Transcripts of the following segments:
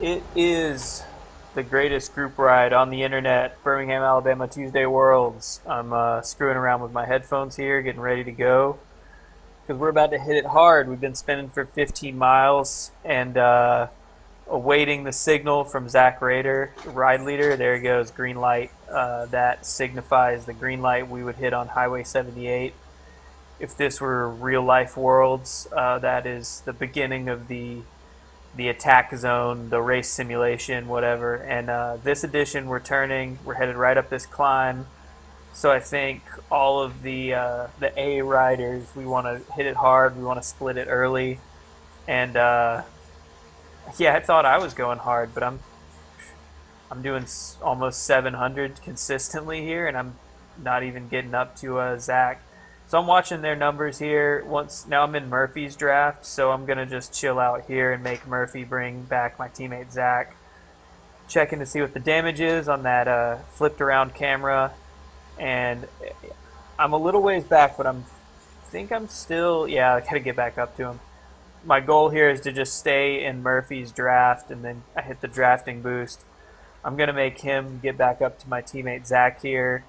It is the greatest group ride on the internet. Birmingham, Alabama Tuesday Worlds. I'm screwing around with my headphones here, getting ready to go because we're about to hit it hard. We've been spinning for 15 miles and awaiting the signal from Zach Rader, ride leader. There he goes, green light. That signifies the green light we would hit on Highway 78. If this were real life Worlds, that is the beginning of the attack zone, the race simulation, whatever. And this edition, we're headed right up this climb. So I think all of the A riders, we want to hit it hard. We want to split it early. And yeah, I thought I was going hard, but I'm doing almost 700 consistently here, and I'm not even getting up to Zach. So I'm watching their numbers here. Once now I'm in Murphy's draft, so I'm gonna just chill out here and make Murphy bring back my teammate Zach. Checking to see what the damage is on that flipped around camera, and I'm a little ways back, but think I'm still I gotta get back up to him. My goal here is to just stay in Murphy's draft, and then I hit the drafting boost. I'm gonna make him get back up to my teammate Zach here.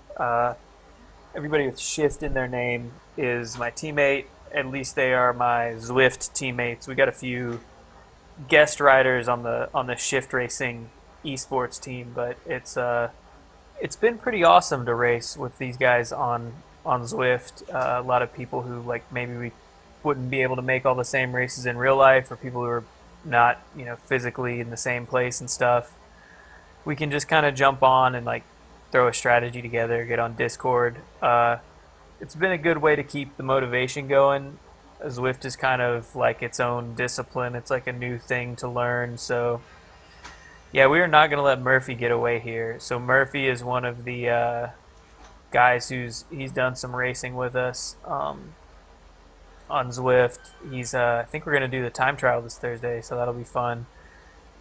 Everybody with shift in their name is my teammate. At least they are my Zwift teammates. We got a few guest riders on the shift racing esports team, but it's been pretty awesome to race with these guys on Zwift. A lot of people who like maybe we wouldn't be able to make all the same races in real life, or people who are not physically in the same place and stuff. We can just kind of jump on and like throw a strategy together, get on Discord. It's been a good way to keep the motivation going. Zwift is kind of like its own discipline. It's like a new thing to learn. So yeah, we are not going to let Murphy get away here. So Murphy is one of the guys he's done some racing with us on Zwift. He's I think we're going to do the time trial this Thursday, so that'll be fun.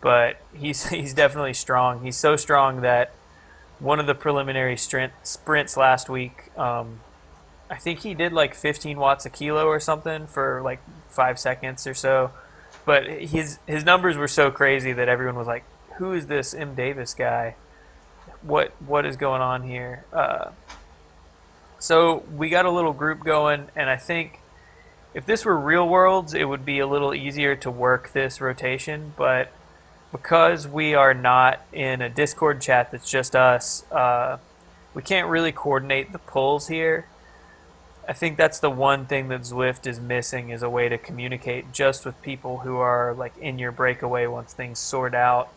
But he's definitely strong. He's so strong that one of the preliminary sprints last week, I think he did like 15 watts a kilo or something for like 5 seconds or so. But his numbers were so crazy that everyone was like, "Who is this M. Davis guy? What is going on here?" So we got a little group going, and I think if this were real worlds, it would be a little easier to work this rotation. But because we are not in a Discord chat that's just us, we can't really coordinate the pulls here. I think that's the one thing that Zwift is missing, is a way to communicate just with people who are like in your breakaway once things sort out.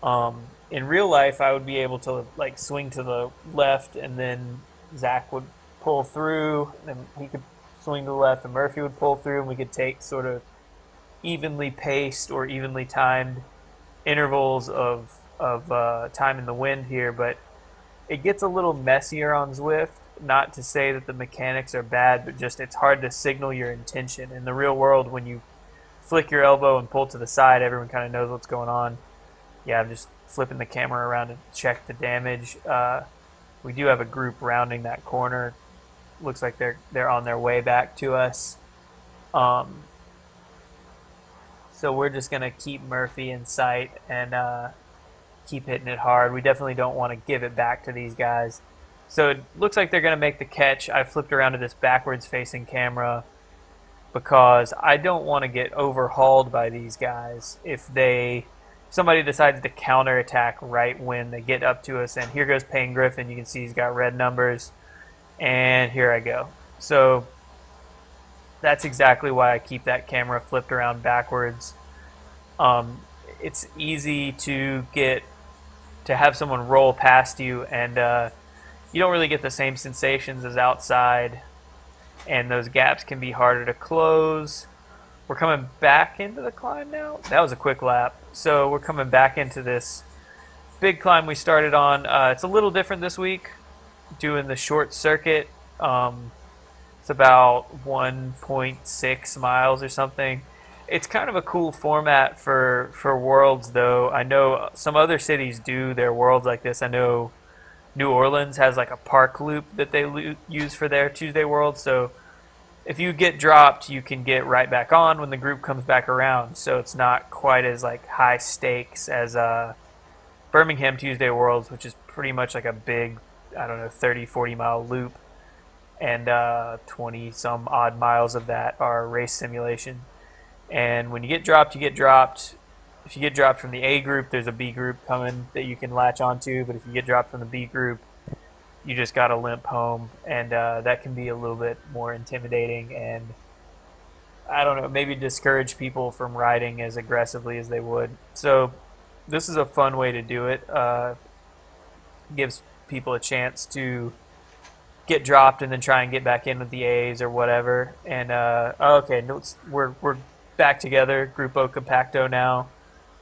In real life, I would be able to like swing to the left, and then Zach would pull through, and he could swing to the left, and Murphy would pull through, and we could take sort of evenly paced or evenly timed intervals of time in the wind here. But it gets a little messier on Zwift. Not to say that the mechanics are bad, but just it's hard to signal your intention. In the real world, when you flick your elbow and pull to the side, everyone kind of knows what's going on. Yeah, I'm just flipping the camera around to check the damage. We do have a group rounding that corner. Looks like they're on their way back to us. So we're just gonna keep Murphy in sight and keep hitting it hard. We definitely don't want to give it back to these guys. So it looks like they're gonna make the catch. I flipped around to this backwards facing camera because I don't want to get overhauled by these guys if somebody decides to counterattack right when they get up to us. And here goes Payne Griffin. You can see he's got red numbers, and here I go. So that's exactly why I keep that camera flipped around backwards. It's easy to have someone roll past you, and you don't really get the same sensations as outside, and those gaps can be harder to close. We're coming back into the climb now. That was a quick lap. So we're coming back into this big climb we started on. It's a little different this week, doing the short circuit. It's about 1.6 miles or something. It's kind of a cool format for Worlds, though. I know some other cities do their Worlds like this. I know New Orleans has like a park loop that they use for their Tuesday Worlds. So if you get dropped, you can get right back on when the group comes back around. So it's not quite as like high stakes as Birmingham Tuesday Worlds, which is pretty much like a big, I don't know, 30, 40 mile loop, and 20 some odd miles of that are race simulation. And when you get dropped, you get dropped. If you get dropped from the A group, there's a B group coming that you can latch onto. But if you get dropped from the B group, you just got to limp home, and that can be a little bit more intimidating, and I don't know, maybe discourage people from riding as aggressively as they would. So this is a fun way to do it. Gives people a chance to get dropped and then try and get back in with the A's or whatever. And okay, no, we're back together, Grupo Compacto now.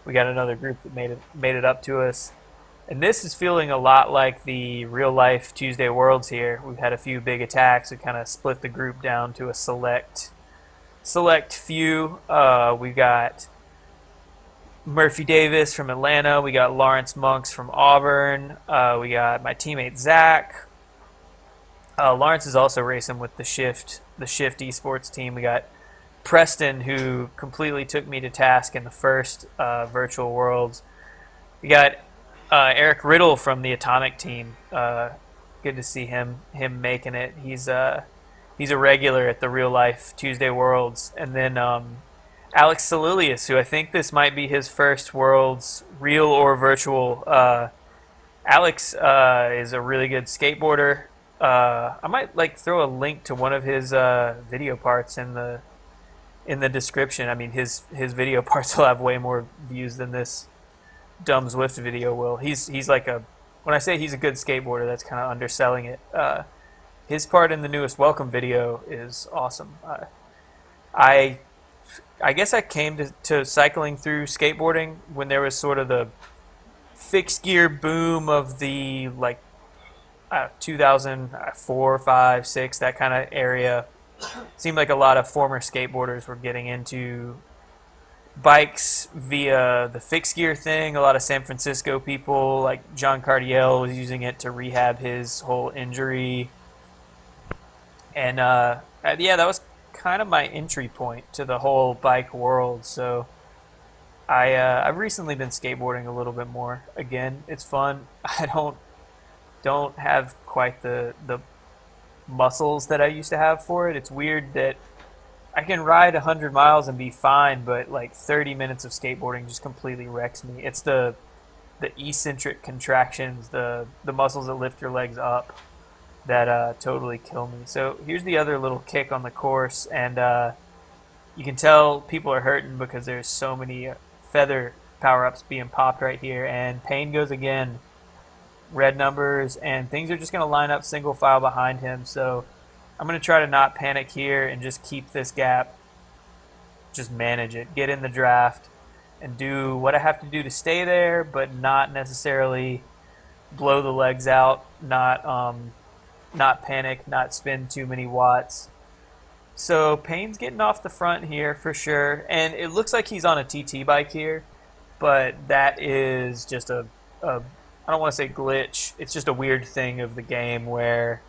We got another group that made it up to us. And this is feeling a lot like the real life Tuesday Worlds here. We've had a few big attacks. We kind of split the group down to a select few. We got Murphy Davis from Atlanta. We got Lawrence Monks from Auburn. We got my teammate Zach. Lawrence is also racing with the Shift esports team. We got Preston, who completely took me to task in the first virtual Worlds. We got Eric Riddle from the Atomic team. Good to see him making it. He's a regular at the real life Tuesday Worlds. And then Alex Salilius, who I think this might be his first Worlds, real or virtual. Alex is a really good skateboarder. I might throw a link to one of his video parts in the description. I mean, his video parts will have way more views than this dumb Zwift video will. He's like when I say he's a good skateboarder, that's kind of underselling it. His part in the newest Welcome video is awesome. I guess I came to cycling through skateboarding when there was sort of the fixed gear boom of the 2004, 5, 6, that kind of area. Seemed like a lot of former skateboarders were getting into bikes via the fixed gear thing. A lot of San Francisco people, like John Cardiel, was using it to rehab his whole injury. And yeah, that was kind of my entry point to the whole bike world. So I've recently been skateboarding a little bit more. Again, it's fun. I don't have quite the muscles that I used to have for it. It's weird that I can ride 100 miles and be fine, but like 30 minutes of skateboarding just completely wrecks me. It's the eccentric contractions, the muscles that lift your legs up that totally kill me. So here's the other little kick on the course, and you can tell people are hurting because there's so many feather power-ups being popped right here, and Payne goes again. Red numbers, and things are just going to line up single file behind him. So I'm going to try to not panic here and just keep this gap, just manage it, get in the draft, and do what I have to do to stay there, but not necessarily blow the legs out, not panic, not spend too many watts. So Payne's getting off the front here for sure, and it looks like he's on a TT bike here, but that is just a I don't want to say glitch. It's just a weird thing of the game where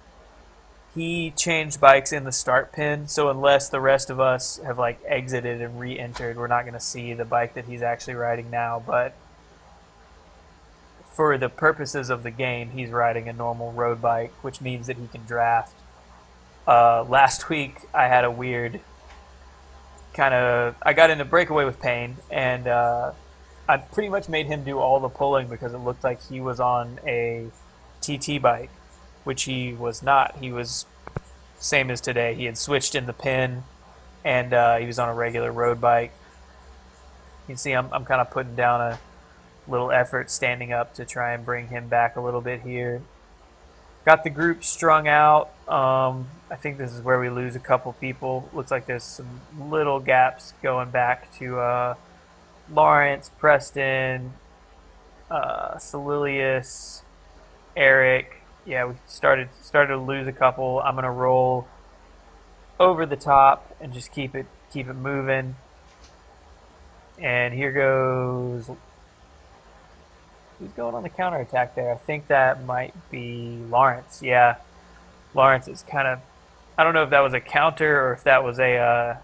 he changed bikes in the start pin. So unless the rest of us have exited and re-entered, we're not going to see the bike that he's actually riding now. But for the purposes of the game, he's riding a normal road bike, which means that he can draft. Last week, I had a weird I got in a breakaway with Payne, and I pretty much made him do all the pulling because it looked like he was on a TT bike, which he was not. He was same as today. He had switched in the pin, and he was on a regular road bike. You can see I'm kind of putting down a little effort standing up to try and bring him back a little bit here. Got the group strung out. I think this is where we lose a couple people. Looks like there's some little gaps going back to Lawrence, Preston, Salilius, Eric. Yeah, we started to lose a couple. I'm gonna roll over the top and just keep it moving. And here goes. Who's going on the counterattack there? I think that might be Lawrence. Yeah, Lawrence is kind of I don't know if that was a counter or if that was a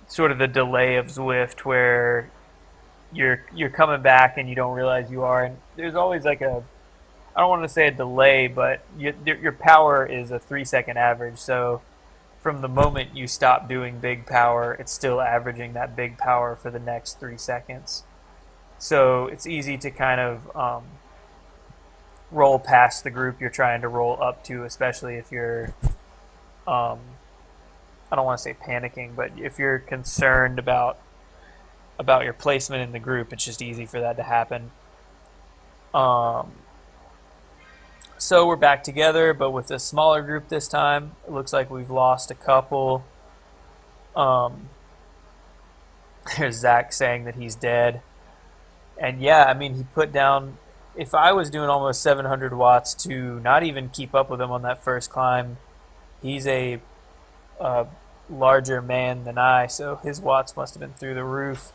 sort of the delay of Zwift where you're coming back and you don't realize you are. And there's always like a, I don't want to say a delay, but your power is a 3 second average. So from the moment you stop doing big power, it's still averaging that big power for the next 3 seconds. So it's easy to kind of roll past the group you're trying to roll up to, especially if you're, um, I don't want to say panicking, but if you're concerned about your placement in the group, it's just easy for that to happen. Um, so we're back together, but with a smaller group this time. It looks like we've lost a couple. Um, there's Zach saying that he's dead. And yeah, I mean, he put down, if I was doing almost 700 watts to not even keep up with him on that first climb, he's a larger man than I, so his watts must have been through the roof.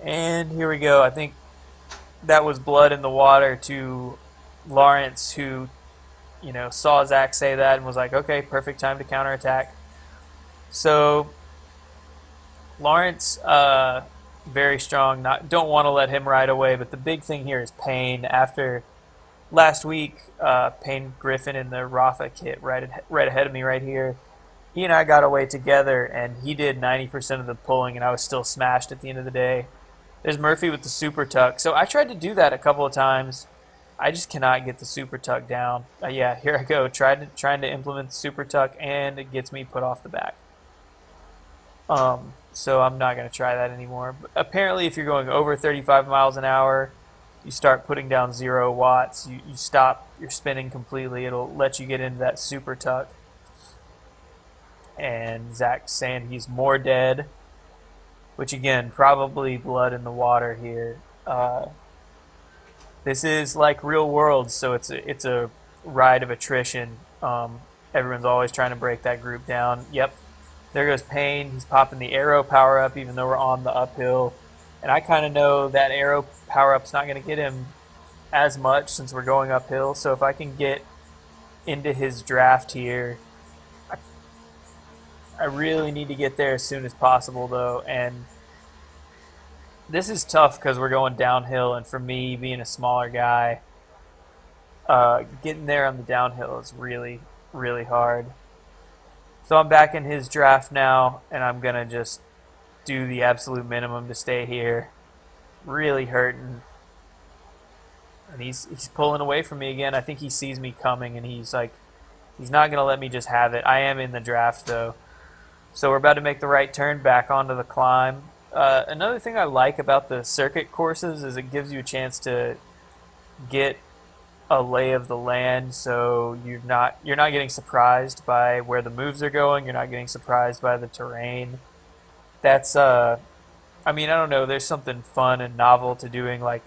And here we go. I think that was blood in the water to Lawrence, who, saw Zach say that and was like, okay, perfect time to counterattack. So Lawrence, very strong. Don't want to let him ride away, but the big thing here is Payne. After last week, Payne Griffin in the Rafa kit right ahead of me right here. He and I got away together, and he did 90% of the pulling, and I was still smashed at the end of the day. There's Murphy with the super tuck. So I tried to do that a couple of times. I just cannot get the super tuck down. Yeah, here I go. Trying to implement the super tuck, and it gets me put off the back. So I'm not going to try that anymore. But apparently, if you're going over 35 miles an hour, you start putting down 0 watts. You stop your spinning completely. It'll let you get into that super tuck. And Zach's saying he's more dead, which again, probably blood in the water here. This is like real world, so it's a ride of attrition. Everyone's always trying to break that group down. Yep, there goes Payne. He's popping the arrow power up, even though we're on the uphill. And I kind of know that arrow power up's not going to get him as much since we're going uphill. So if I can get into his draft here, I really need to get there as soon as possible, though. And this is tough because we're going downhill, and for me, being a smaller guy, getting there on the downhill is really, really hard. So I'm back in his draft now, and I'm going to just do the absolute minimum to stay here. Really hurting. And he's pulling away from me again. I think he sees me coming, and he's not going to let me just have it. I am in the draft, though. So we're about to make the right turn back onto the climb. Another thing I like about the circuit courses is it gives you a chance to get a lay of the land, so you're not getting surprised by where the moves are going. You're not getting surprised by the terrain. That's I don't know. There's something fun and novel to doing like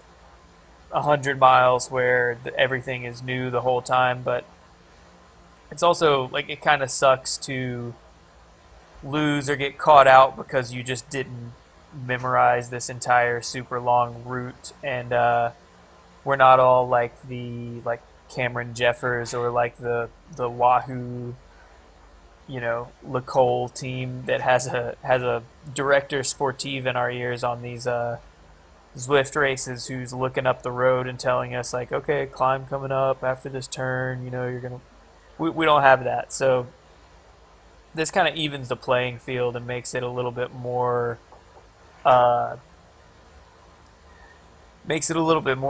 100 miles where everything is new the whole time, but it's also like it kind of sucks to lose or get caught out because you just didn't memorize this entire super long route. And we're not all like Cameron Jeffers or like the Wahoo, Lacole team that has a director sportive in our ears on these Zwift races who's looking up the road and telling us like, okay, climb coming up after this turn, you're gonna. We don't have that, so this kind of evens the playing field and makes it a little bit more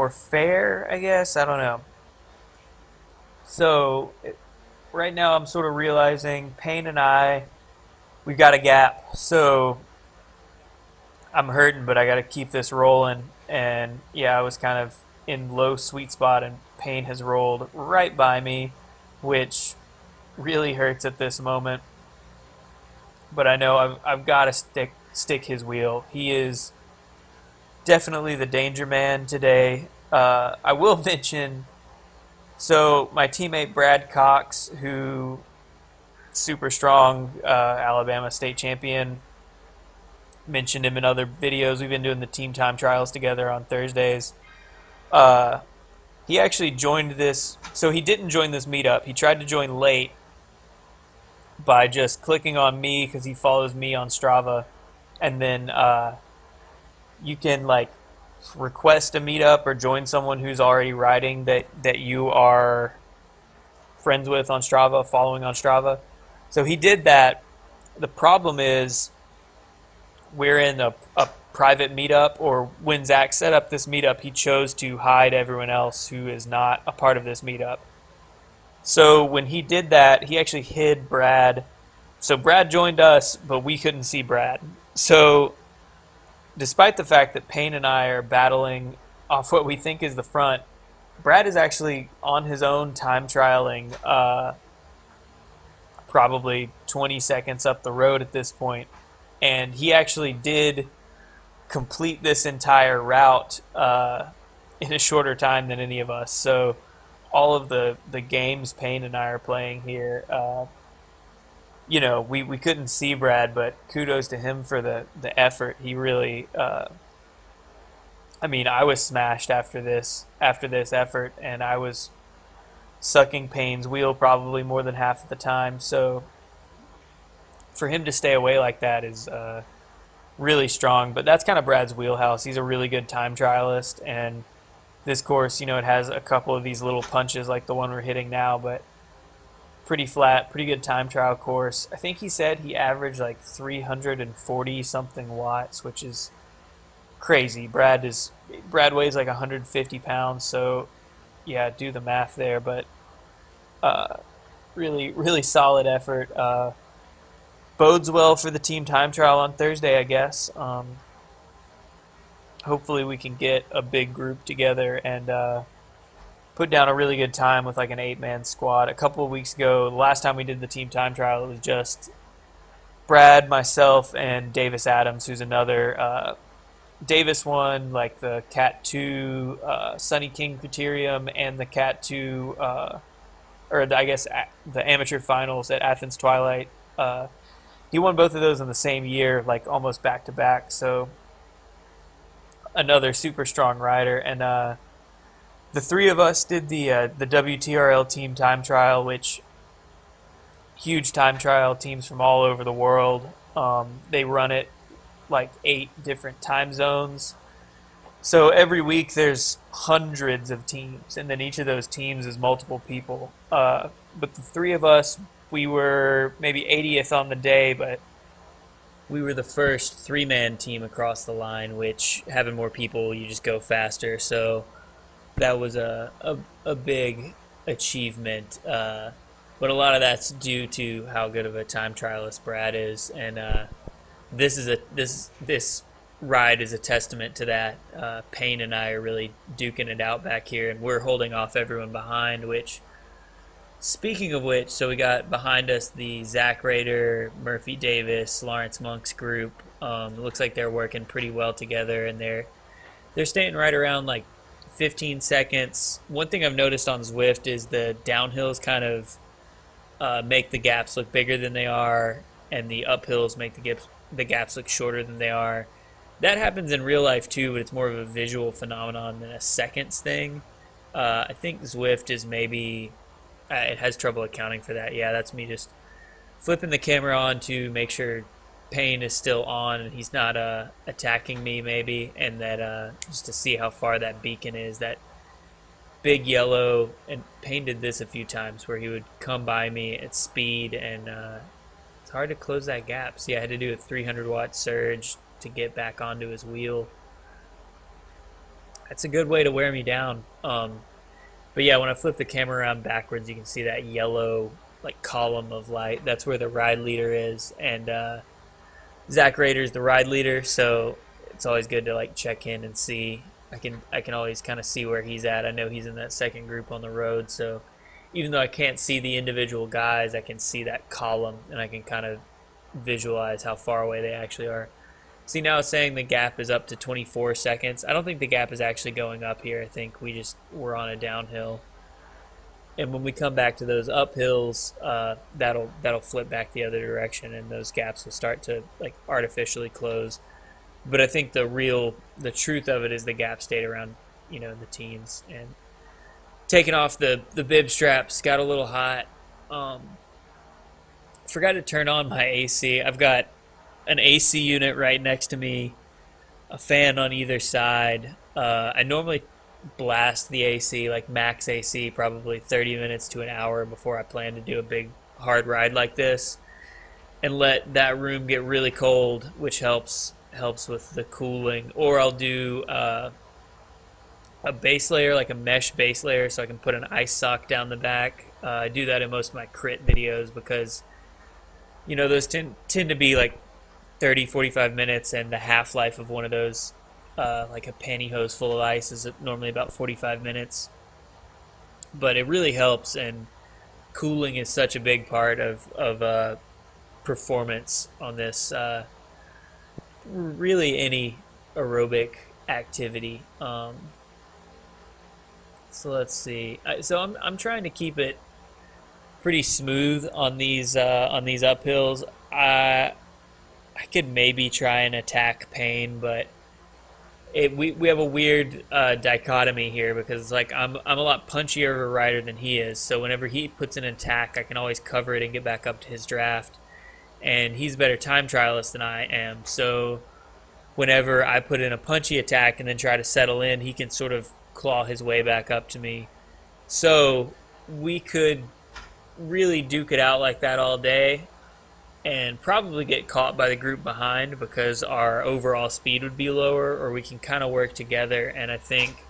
fair, I guess. I don't know. So right now I'm sort of realizing Payne and we've got a gap. So I'm hurting, but I got to keep this rolling. And yeah, I was kind of in low sweet spot, and Payne has rolled right by me, which really hurts at this moment. But I know I've got to stick his wheel. He is definitely the danger man today. I will mention, so my teammate Brad Cox, who super strong Alabama state champion, mentioned him in other videos. We've been doing the team time trials together on Thursdays. He actually joined this, so he didn't join this meetup. He tried to join late, by just clicking on me because he follows me on Strava, and then you can like request a meetup or join someone who's already riding that you are friends with on Strava, following on Strava. So he did that. The problem is we're in a private meetup, or when Zach set up this meetup, he chose to hide everyone else who is not a part of this meetup. So when he did that, he actually hid Brad. So Brad joined us, but we couldn't see Brad. So despite the fact that Payne and I are battling off what we think is the front, Brad is actually on his own time trialing probably 20 seconds up the road at this point. And he actually did complete this entire route in a shorter time than any of us. So all of the games Payne and I are playing here, we couldn't see Brad, but kudos to him for the effort. He really, I was smashed after this effort, and I was sucking Payne's wheel probably more than half of the time. So for him to stay away like that is really strong. But that's kind of Brad's wheelhouse. He's a really good time trialist, and this course, it has a couple of these little punches like the one we're hitting now, but pretty flat, pretty good time trial course. I think he said he averaged like 340 something watts, which is crazy. Brad weighs like 150 pounds, so yeah, do the math there. But really, really solid effort. Bodes well for the team time trial on Thursday, I guess. Hopefully we can get a big group together and put down a really good time with like an 8-man squad. A couple of weeks ago, the last time we did the team time trial, it was just Brad, myself, and Davis Adams, who's another. Davis won like the Cat 2 Sunny King Criterium and the Cat 2, the amateur finals at Athens Twilight. He won both of those in the same year, like almost back to back. So another super strong rider. And the three of us did the WTRL team time trial, which huge time trial, teams from all over the world. They run it like 8 different time zones. So every week there's hundreds of teams, and then each of those teams is multiple people. But the three of us, we were maybe 80th on the day, but we were the first 3-man team across the line, which having more people, you just go faster. So that was a big achievement. But a lot of that's due to how good of a time trialist Brad is, and this ride is a testament to that. Payne and I are really duking it out back here, and we're holding off everyone behind, which, speaking of which, so we got behind us the Zach Rader, Murphy Davis, Lawrence Monk's group. It looks like they're working pretty well together, and they're staying right around like 15 seconds. One thing I've noticed on Zwift is the downhills kind of make the gaps look bigger than they are, and the uphills make the gaps look shorter than they are. That happens in real life too, but it's more of a visual phenomenon than a seconds thing. I think Zwift is maybe it has trouble accounting for that. Yeah, that's me just flipping the camera on to make sure Payne is still on and he's not attacking me maybe, and that just to see how far that beacon is, that big yellow. And Payne did this a few times where he would come by me at speed, and it's hard to close that gap. See, I had to do a 300-watt surge to get back onto his wheel. That's a good way to wear me down. But yeah, when I flip the camera around backwards, you can see that yellow like column of light. That's where the ride leader is, and Zach Rader's the ride leader, so it's always good to like check in and see. I can always kind of see where he's at. I know he's in that second group on the road, so even though I can't see the individual guys, I can see that column, and I can kind of visualize how far away they actually are. See, now it's saying the gap is up to 24 seconds. I don't think the gap is actually going up here. I think we're on a downhill. And when we come back to those uphills, that'll flip back the other direction, and those gaps will start to like artificially close. But I think the truth of it is the gap stayed around, the teens. And taking off the bib straps got a little hot. forgot to turn on my AC. I've got an AC unit right next to me, a fan on either side. I normally blast the AC, like max AC, probably 30 minutes to an hour before I plan to do a big hard ride like this, and let that room get really cold, which helps with the cooling. Or I'll do a base layer, like a mesh base layer, so I can put an ice sock down the back. I do that in most of my crit videos because those tend to be like 30, 45 minutes, and the half life of one of those, like a pantyhose full of ice, is normally about 45 minutes. But it really helps, and cooling is such a big part of performance on this. Really, any aerobic activity. So let's see. So I'm trying to keep it pretty smooth on these uphills. I could maybe try and attack pain, but we have a weird dichotomy here, because like I'm a lot punchier of a rider than he is. So whenever he puts an attack, I can always cover it and get back up to his draft. And he's a better time trialist than I am. So whenever I put in a punchy attack and then try to settle in, he can sort of claw his way back up to me. So we could really duke it out like that all day, and probably get caught by the group behind because our overall speed would be lower, or we can kind of work together. And I think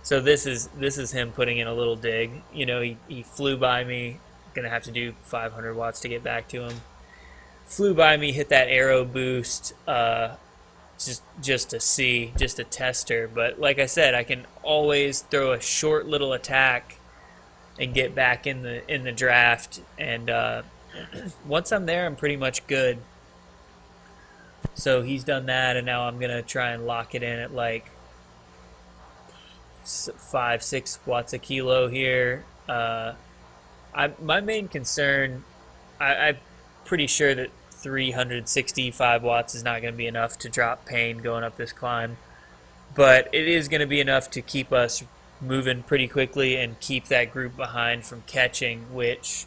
so. This is him putting in a little dig. He flew by me. Gonna have to do 500 watts to get back to him. Flew by me, hit that arrow boost, just to see, just a tester. But like I said, I can always throw a short little attack and get back in the draft. And once I'm there, I'm pretty much good. So he's done that, and now I'm gonna try and lock it in at like 5-6 watts a kilo here. My main concern, I'm pretty sure that 365 watts is not going to be enough to drop pain going up this climb, but it is going to be enough to keep us moving pretty quickly and keep that group behind from catching, which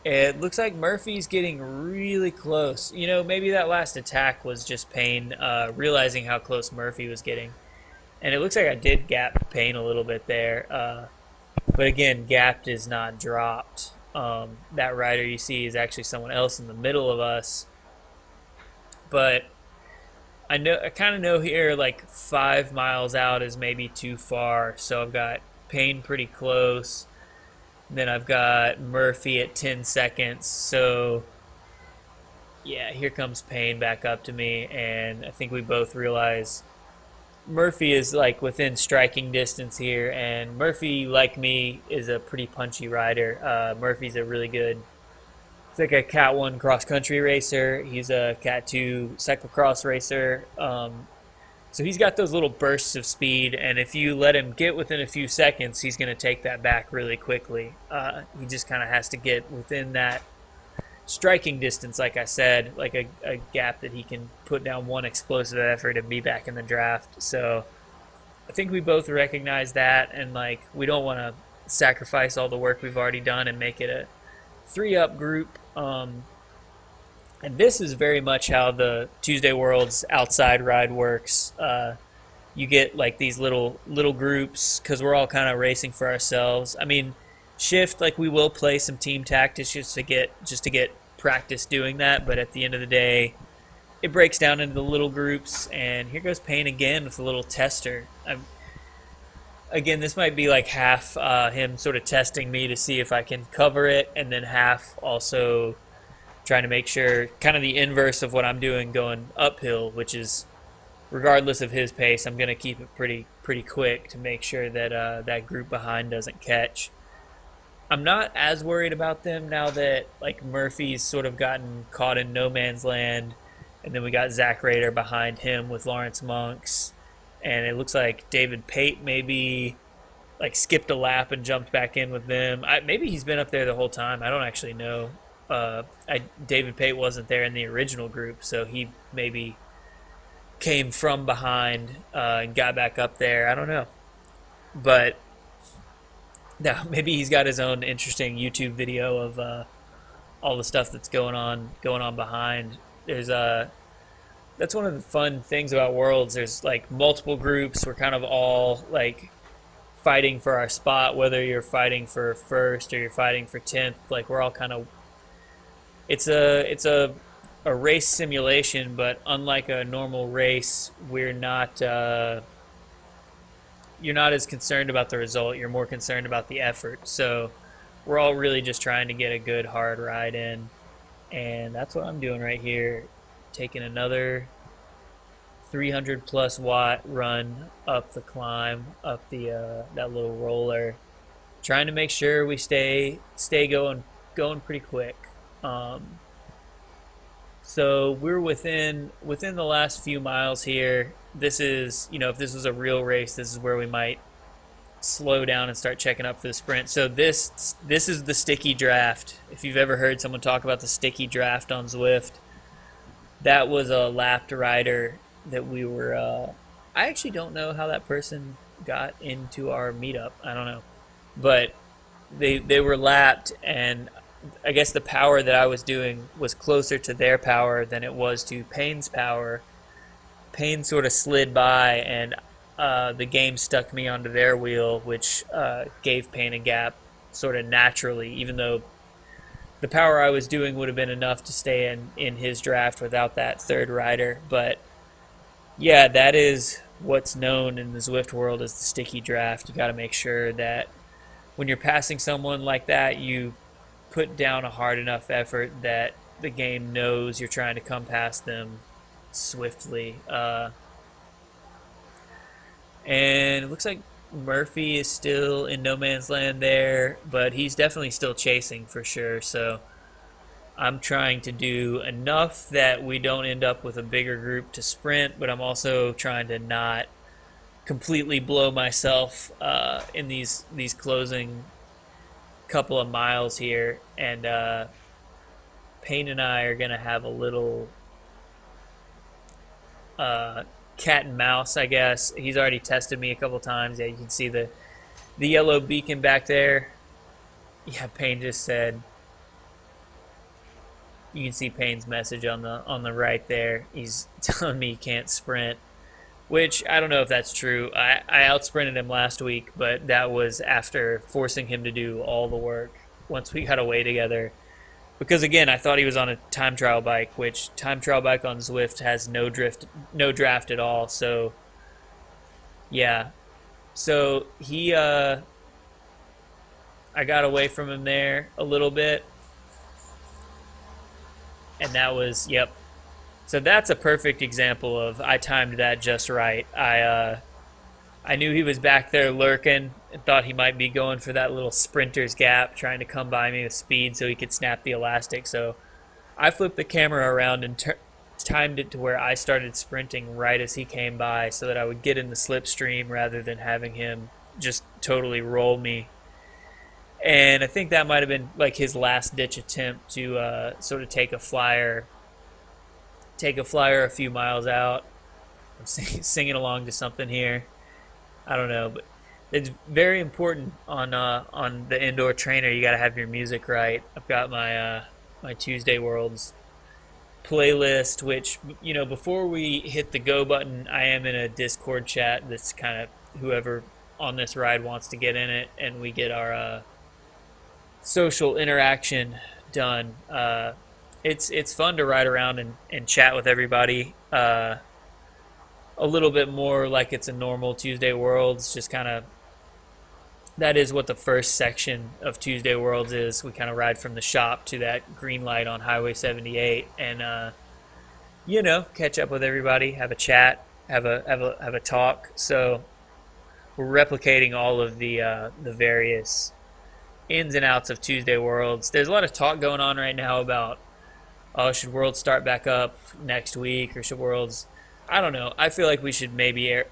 it looks like Murphy's getting really close. Maybe that last attack was just pain, realizing how close Murphy was getting. And it looks like I did gap pain a little bit there. But again, gapped is not dropped. That rider you see is actually someone else in the middle of us. But I kind of know here, like 5 miles out is maybe too far. So I've got Payne pretty close. Then I've got Murphy at 10 seconds. So yeah, here comes Payne back up to me, and I think we both realize Murphy is like within striking distance here, and Murphy, like me, is a pretty punchy rider. Murphy's a really good, he's like a Cat 1 cross country racer. He's a Cat 2 cyclocross racer. So he's got those little bursts of speed, and if you let him get within a few seconds, he's going to take that back really quickly. He just kind of has to get within that striking distance, like I said, like a gap that he can put down one explosive effort and be back in the draft. So I think we both recognize that, and like we don't want to sacrifice all the work we've already done and make it a 3-up group. And this is very much how the Tuesday Worlds outside ride works. You get like these little groups, because we're all kind of racing for ourselves. I mean, shift, like we will play some team tactics just to get practice doing that, but at the end of the day it breaks down into the little groups. And here goes Payne again with a little tester. Again, this might be like half him sort of testing me to see if I can cover it, and then half also trying to make sure, kind of the inverse of what I'm doing going uphill, which is regardless of his pace, I'm going to keep it pretty quick to make sure that that group behind doesn't catch. I'm not as worried about them now that like Murphy's sort of gotten caught in no man's land, and then we got Zach Rader behind him with Lawrence Monks, and it looks like David Pate maybe like skipped a lap and jumped back in with them. Maybe he's been up there the whole time. I don't actually know. David Pate wasn't there in the original group, so he maybe came from behind and got back up there. I don't know, but now maybe he's got his own interesting YouTube video of all the stuff that's going on behind. There's That's one of the fun things about Worlds. There's like multiple groups. We're kind of all like fighting for our spot, whether you're fighting for first or you're fighting for 10th. Like we're all kind of it's a race simulation, but unlike a normal race, we're not you're not as concerned about the result. You're more concerned about the effort. So we're all really just trying to get a good hard ride in, and that's what I'm doing right here, taking another 300 plus watt run up the climb, up the that little roller, trying to make sure we stay going pretty quick. Um, so we're within the last few miles here. This is, if this was a real race, this is where we might slow down and start checking up for the sprint. So this is the sticky draft. If you've ever heard someone talk about the sticky draft on Zwift, that was a lapped rider that we were. I actually don't know how that person got into our meetup. I don't know, but they were lapped, and I guess the power that I was doing was closer to their power than it was to Payne's power. Payne sort of slid by, and the game stuck me onto their wheel, which gave Payne a gap sort of naturally, even though the power I was doing would have been enough to stay in his draft without that third rider. But yeah, that is what's known in the Zwift world as the sticky draft. You got to make sure that when you're passing someone like that, you put down a hard enough effort that the game knows you're trying to come past them swiftly. And it looks like Murphy is still in no man's land there, but he's definitely still chasing for sure. So I'm trying to do enough that we don't end up with a bigger group to sprint, but I'm also trying to not completely blow myself in these closing couple of miles here. And Payne and I are gonna have a little cat and mouse, I guess. He's already tested me a couple times. Yeah, you can see the yellow beacon back there. Yeah, Payne just said. You can see Payne's message on the right there. He's telling me he can't sprint, which I don't know if that's true. I out-sprinted him last week, but that was after forcing him to do all the work once we got away together. Because again, I thought he was on a time trial bike, which time trial bike on Zwift has no draft at all. So yeah, so I got away from him there a little bit, and that was, yep. So that's a perfect example of I timed that just right. I knew he was back there lurking and thought he might be going for that little sprinter's gap, trying to come by me with speed so he could snap the elastic. So I flipped the camera around and timed it to where I started sprinting right as he came by so that I would get in the slipstream rather than having him just totally roll me. And I think that might have been like his last ditch attempt to sort of take a flyer a few miles out. I'm singing along to something here. I don't know, but it's very important on the indoor trainer. You got to have your music right. I've got my Tuesday Worlds playlist, which, before we hit the go button, I am in a Discord chat that's kind of whoever on this ride wants to get in it, and we get our social interaction done. It's fun to ride around and chat with everybody. A little bit more like it's a normal Tuesday Worlds, just kind of, that is what the first section of Tuesday Worlds is. We kind of ride from the shop to that green light on Highway 78 and, catch up with everybody, have a chat, have a talk. So we're replicating all of the various ins and outs of Tuesday Worlds. There's a lot of talk going on right now about, should Worlds start back up next week, or should Worlds, I don't know. I feel like we should maybe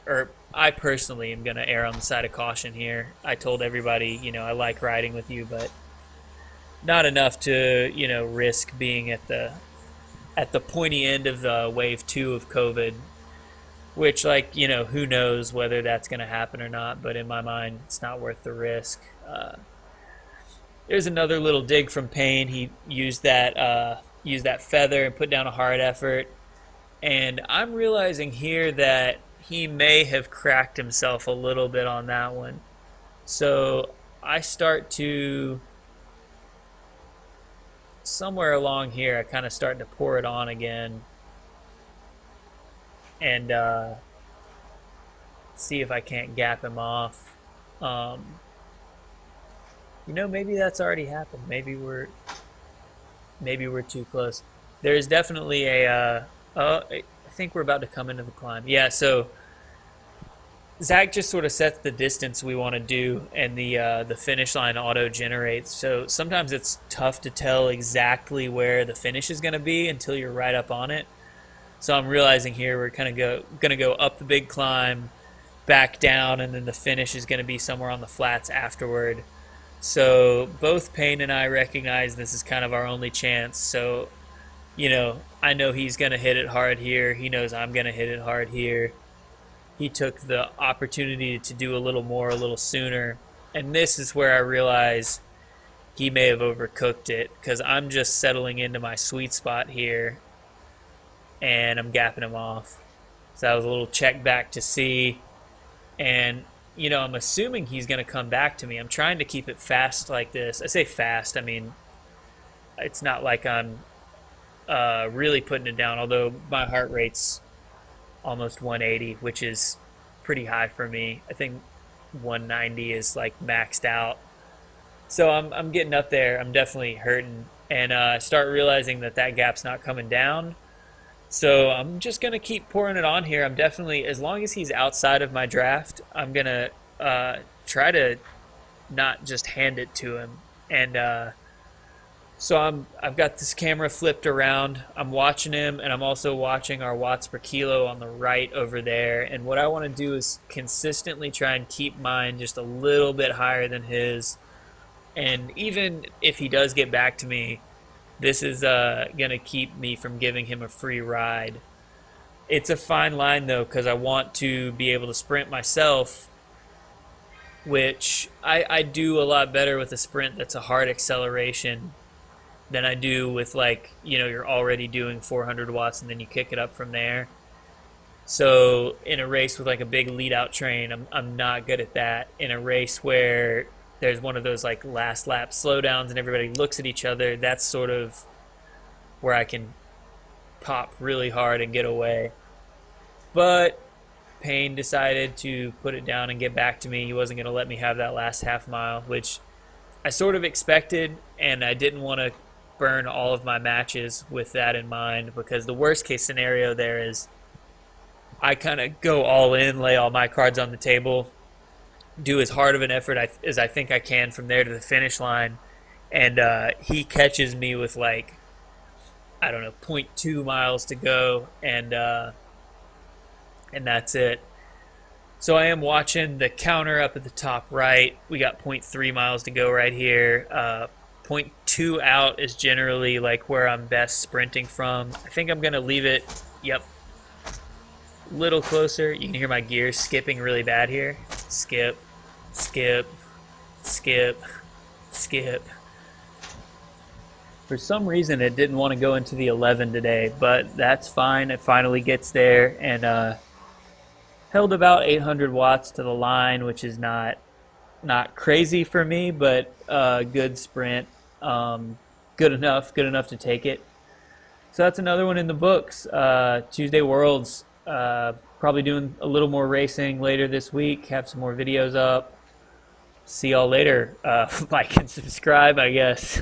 I personally am going to err on the side of caution here. I told everybody, I like riding with you, but not enough to, risk being at the pointy end of the wave 2 of COVID, which, who knows whether that's going to happen or not, but in my mind, it's not worth the risk. There's another little dig from Payne. He used that feather and put down a hard effort. And I'm realizing here that he may have cracked himself a little bit on that one. So I start to somewhere along here. I kind of start to pour it on again, and see if I can't gap him off. Um, maybe that's already happened. Maybe we're too close. There's definitely I think we're about to come into the climb. Yeah, so Zach just sort of sets the distance we want to do, and the finish line auto generates. So sometimes it's tough to tell exactly where the finish is going to be until you're right up on it. So I'm realizing here we're kind of gonna go up the big climb, back down, and then the finish is going to be somewhere on the flats afterward. So both Payne and I recognize this is kind of our only chance. So, I know he's going to hit it hard here. He knows I'm going to hit it hard here. He took the opportunity to do a little more a little sooner. And this is where I realize he may have overcooked it because I'm just settling into my sweet spot here and I'm gapping him off. So that was a little check back to see. And I'm assuming he's going to come back to me. I'm trying to keep it fast like this. I say fast, I mean, it's not like I'm really putting it down, although my heart rate's almost 180, which is pretty high for me. I think 190 is like maxed out. So I'm getting up there. I'm definitely hurting. And I start realizing that gap's not coming down. So I'm just going to keep pouring it on here. I'm definitely, as long as he's outside of my draft, I'm going to try to not just hand it to him. And so I've got this camera flipped around. I'm watching him, and I'm also watching our watts per kilo on the right over there. And what I want to do is consistently try and keep mine just a little bit higher than his. And even if he does get back to me, this is going to keep me from giving him a free ride. It's a fine line, though, because I want to be able to sprint myself, which I do a lot better with a sprint that's a hard acceleration than I do with, you're already doing 400 watts and then you kick it up from there. So in a race with, a big lead-out train, I'm not good at that. In a race where there's one of those last lap slowdowns and everybody looks at each other, that's sort of where I can pop really hard and get away. But Payne decided to put it down and get back to me. He wasn't going to let me have that last half mile, which I sort of expected, and I didn't want to burn all of my matches with that in mind, because the worst case scenario there is I kind of go all in, lay all my cards on the table, do as hard of an effort as I think I can from there to the finish line, and he catches me with I don't know, 0.2 miles to go, and that's it. So I am watching the counter up at the top right. We got 0.3 miles to go right here. 0.2 out is generally where I'm best sprinting from. I think I'm gonna leave it. Yep, little closer. You can hear my gears skipping really bad here. Skip, skip, skip, skip. For some reason, it didn't want to go into the 11 today, but that's fine. It finally gets there, and held about 800 watts to the line, which is not crazy for me, but good sprint. Good enough to take it. So that's another one in the books. Tuesday Worlds. Probably doing a little more racing later this week. Have some more videos up. See y'all later. Like and subscribe, I guess.